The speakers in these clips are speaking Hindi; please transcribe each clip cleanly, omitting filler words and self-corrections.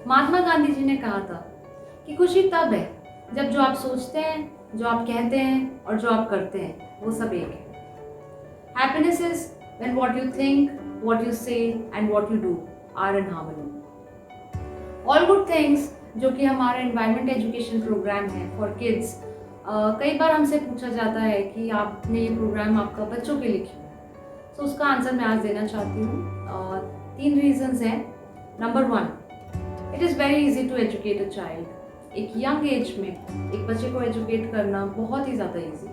महात्मा गांधी जी ने कहा था कि खुशी तब है जब जो आप सोचते हैं, जो आप कहते हैं और जो आप करते हैं वो सब एक है। Happiness is when what you think, what you say and what you do are in harmony. All good things जो कि हमारा एनवायरमेंट एजुकेशन प्रोग्राम है फॉर किड्स, कई बार हमसे पूछा जाता है कि आपने ये प्रोग्राम आपका बच्चों के लिए क्यों है। तो उसका आंसर मैं आज देना चाहती हूँ। 3 रीजंस हैं। Number 1, it is very easy to educate a child. एक यंग एज में एक बच्चे को एजुकेट करना बहुत ही ज़्यादा ईजी।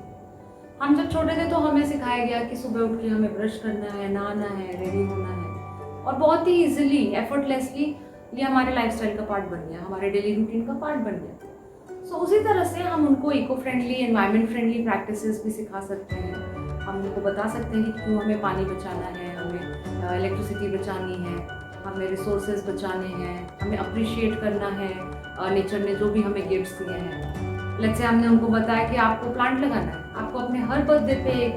हम जब छोटे थे तो हमें सिखाया गया कि सुबह उठ के हमें ब्रश करना है, नहाना है, रेडी होना है, और बहुत ही ईजिली, एफर्टलेसली ये हमारे लाइफस्टाइल का पार्ट बन गया, हमारे डेली रूटीन का पार्ट बन गया। सो उसी तरह से हम उनको eco friendly, environment friendly practices भी सिखा सकते हैं। हम उनको बता सकते हैं कि क्यों हमें पानी बचाना है, हमें इलेक्ट्रिसिटी बचानी है, हमें रिसोर्सेज बचाने हैं, हमें अप्रिशिएट करना है नेचर ने जो भी हमें गिफ्ट्स दिए हैं। लेट्स से हमने उनको बताया कि आपको प्लांट लगाना है, आपको अपने हर बर्थडे पे एक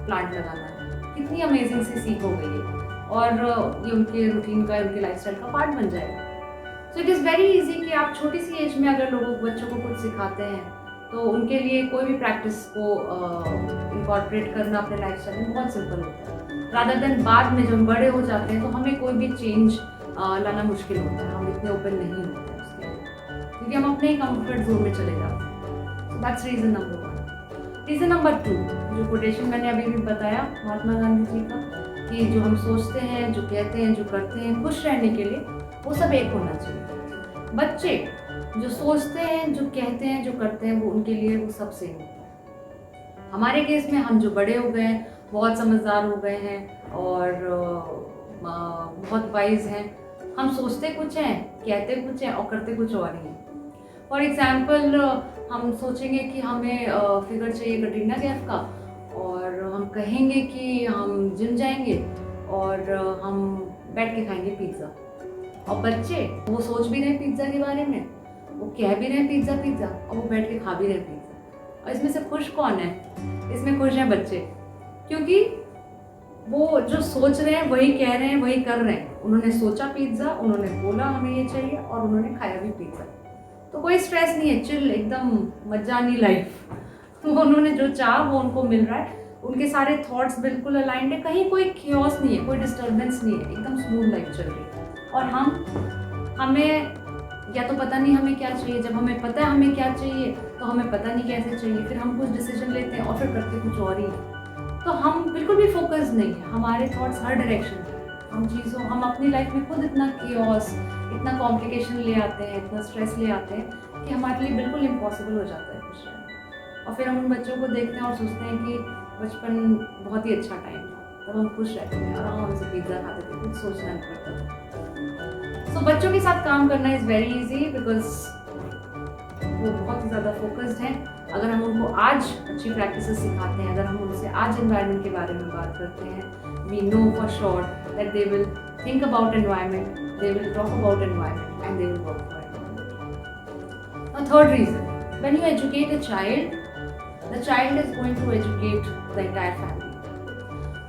प्लांट लगाना है। कितनी अमेजिंग सी सीख हो गई है, और ये उनके रूटीन का, उनके लाइफस्टाइल का पार्ट बन जाएगा। So it is very easy कि आप छोटी सी एज में अगर बच्चों को कुछ सिखाते हैं तो उनके लिए कोई भी प्रैक्टिस को इनकॉर्पोरेट करना अपने लाइफस्टाइल में बहुत सिंपल होता है, रादर देन बाद में जब हम बड़े हो जाते हैं तो हमें कोई भी चेंज लाना मुश्किल होता है, हम इतने ओपन नहीं होते हैं उसके लिए, क्योंकि हम अपने ही कंफर्ट जोन में चले जाते हैं। So that's reason number 1। Reason number 2, जो कोटेशन मैंने अभी भी बताया महात्मा गांधी जी का, कि जो हम सोचते हैं, जो कहते हैं, जो करते हैं खुश रहने के लिए, वो सब एक होना चाहिए। बच्चे जो सोचते हैं, जो कहते हैं, जो करते हैं, वो उनके लिए वो सब सेम होता है। हमारे केस में हम जो बड़े हो गए हैं, बहुत समझदार हो गए हैं और बहुत वाइज हैं, हम सोचते कुछ हैं, कहते कुछ हैं और करते कुछ और ही हैं। फॉर एग्जाम्पल, हम सोचेंगे कि हमें फिगर चाहिए कटरीना कैफ का, और हम कहेंगे कि हम जिम जाएंगे और हम बैठ के खाएंगे पिज्ज़ा। और बच्चे वो सोच भी रहे पिज्ज़ा के बारे में, वो कह भी रहे पिज्ज़ा पिज्ज़ा, और वो बैठ के खा भी रहे पिज्ज़ा। और इसमें से खुश कौन है? इसमें खुश हैं बच्चे, क्योंकि वो जो सोच रहे हैं वही कह रहे हैं, वही कर रहे हैं। उन्होंने सोचा पिज्ज़ा, उन्होंने बोला हमें ये चाहिए, और उन्होंने खाया भी पिज्ज़ा। तो कोई स्ट्रेस नहीं है, चिल, एकदम मजानी लाइफ। उन्होंने जो चाहा वो उनको मिल रहा है, उनके सारे थॉट्स बिल्कुल अलाइंड है, कहीं कोई क्योस नहीं है, कोई डिस्टर्बेंस नहीं है, एकदम स्मूथ लाइफ चल रही है। और हमें या तो पता नहीं हमें क्या चाहिए, जब हमें पता है हमें क्या चाहिए तो हमें पता नहीं कैसे चाहिए, फिर हम कुछ डिसीजन लेते हैं और फिर करते कुछ और ही है। तो हम बिल्कुल भी फोकस नहीं है, हमारे थॉट्स हर डायरेक्शन में। हम अपनी लाइफ में खुद इतना कियोस, इतना कॉम्प्लिकेशन ले आते हैं, इतना स्ट्रेस ले आते हैं कि हमारे लिए बिल्कुल इम्पॉसिबल हो जाता है खुश रहना। और फिर हम उन बच्चों को देखते हैं और सोचते हैं कि बचपन बहुत ही अच्छा टाइम था, तब हम खुश रहते थे, आराम से पिज्ज़ा खाते थे, कुछ सोचना नहीं पड़ता था। सो बच्चों के साथ काम करना इज़ वेरी इजी, बिकॉज वो बहुत ही ज़्यादा फोकस्ड हैं। अगर हम उनको आज अच्छी प्रैक्टिसेस सिखाते हैं, अगर हम उनसे आज एनवायरनमेंट के बारे में बात करते हैं, we know for sure that they will think about environment, they will talk about environment and they will work for environment. Now third reason, when you educate a child, the child is going to educate the entire family.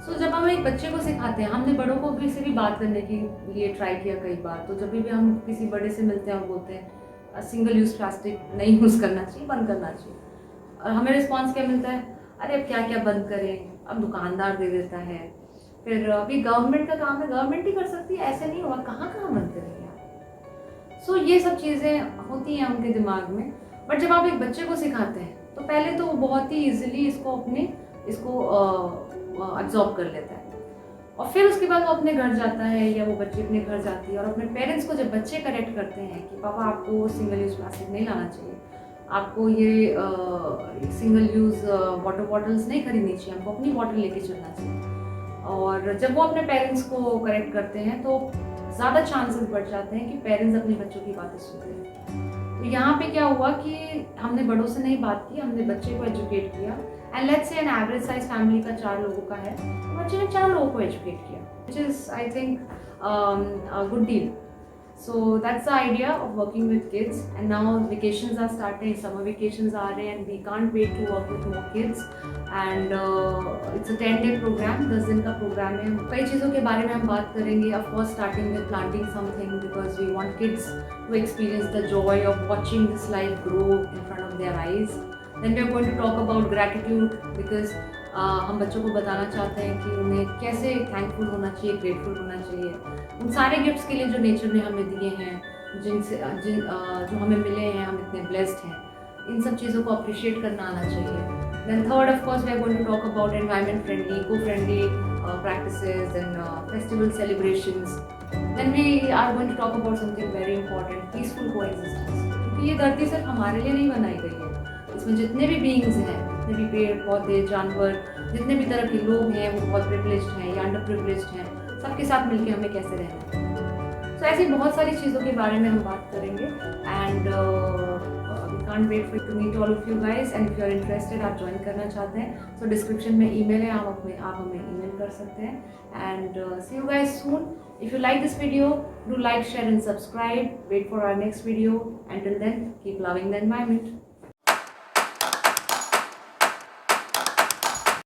So जब हम एक बच्चे को सिखाते हैं, हमने बड़ों को भी से भी बात करने के लिए ट्राई किया कई बार, तो जब भी हम किसी बड़े से मिलते हैं और बोलते हैं सिंगल यूज़ प्लास्टिक नहीं यूज़ करना चाहिए, बंद करना चाहिए, और हमें रिस्पॉन्स क्या मिलता है? अरे अब क्या क्या बंद करें, अब दुकानदार दे देता है, फिर अभी गवर्नमेंट का काम है, गवर्नमेंट ही कर सकती है, ऐसे नहीं होगा, कहाँ कहाँ बंद करेंगे आप। सो ये सब चीज़ें होती हैं उनके दिमाग में। बट जब आप एक बच्चे को सिखाते हैं तो पहले तो वो बहुत ही ईजिली इसको अब्जॉर्ब कर लेता है, और फिर उसके बाद वो अपने घर जाता है या वो बच्ची अपने घर जाती है और अपने पेरेंट्स को जब बच्चे करेक्ट करते हैं कि पापा आपको सिंगल यूज़ प्लास्टिक नहीं लाना चाहिए, आपको ये सिंगल यूज़ वाटर बॉटल्स नहीं खरीदनी चाहिए, हमको अपनी बॉटल लेके चलना चाहिए, और जब वो अपने पेरेंट्स को करेक्ट करते हैं तो ज़्यादा चांसेस बढ़ जाते हैं कि पेरेंट्स अपने बच्चों की बातें सुनते हैं। तो यहाँ पे क्या हुआ कि हमने बड़ों से नहीं बात की, हमने बच्चे को एजुकेट किया। And let's say an average size family का 4 लोगों का है, तो बच्चे ने 4 लोगों को एजुकेट किया, which is I think good deal. So that's the idea of working with kids. And now vacations are starting, summer vacations are रहे and we can't wait to work with more kids. And it's a 10-day program, 10 दिन का प्रोग्राम है. कई चीज़ों के बारे में हम बात करेंगे. Of course starting with planting something because we want kids to experience the joy of watching this life grow in front of their eyes. Then we are going to talk about gratitude because हम बच्चों को बताना चाहते हैं कि उन्हें कैसे थैंकफुल होना चाहिए, ग्रेटफुल होना चाहिए उन सारे गिफ्ट्स के लिए जो नेचर ने हमें दिए हैं, जो हमें मिले हैं, हम इतने ब्लेस्ड हैं. इन सब चीज़ों को अप्रिशिएट करना आना चाहिए. Then third of course we are going to talk about environment friendly, eco friendly practices and festival celebrations. Then we are going to talk about something very important, peaceful coexistence. क्योंकि ये धरती सिर्फ हमारे लिए नहीं बनाई गई है. इसमें जितने भी बीइंग्स हैं, जितने भी पेड़ पौधे जानवर, जितने भी तरह के लोग हैं वो बहुत प्रिविलेज्ड हैं या अंडर प्रिविलेज्ड हैं. सबके साथ मिलके हमें कैसे रहना है. तो ऐसी बहुत सारी चीज़ों के बारे में हम बात करेंगे. And we can't wait for to meet all of you guys. And if you are interested, आप ज्वाइन करना चाहते हैं तो डिस्क्रिप्शन में ईमेल है, आप हमें ईमेल कर सकते हैं. And see you guys soon. If you like this video, do like, share and subscribe. Wait for our next video. Until then, keep loving the environment.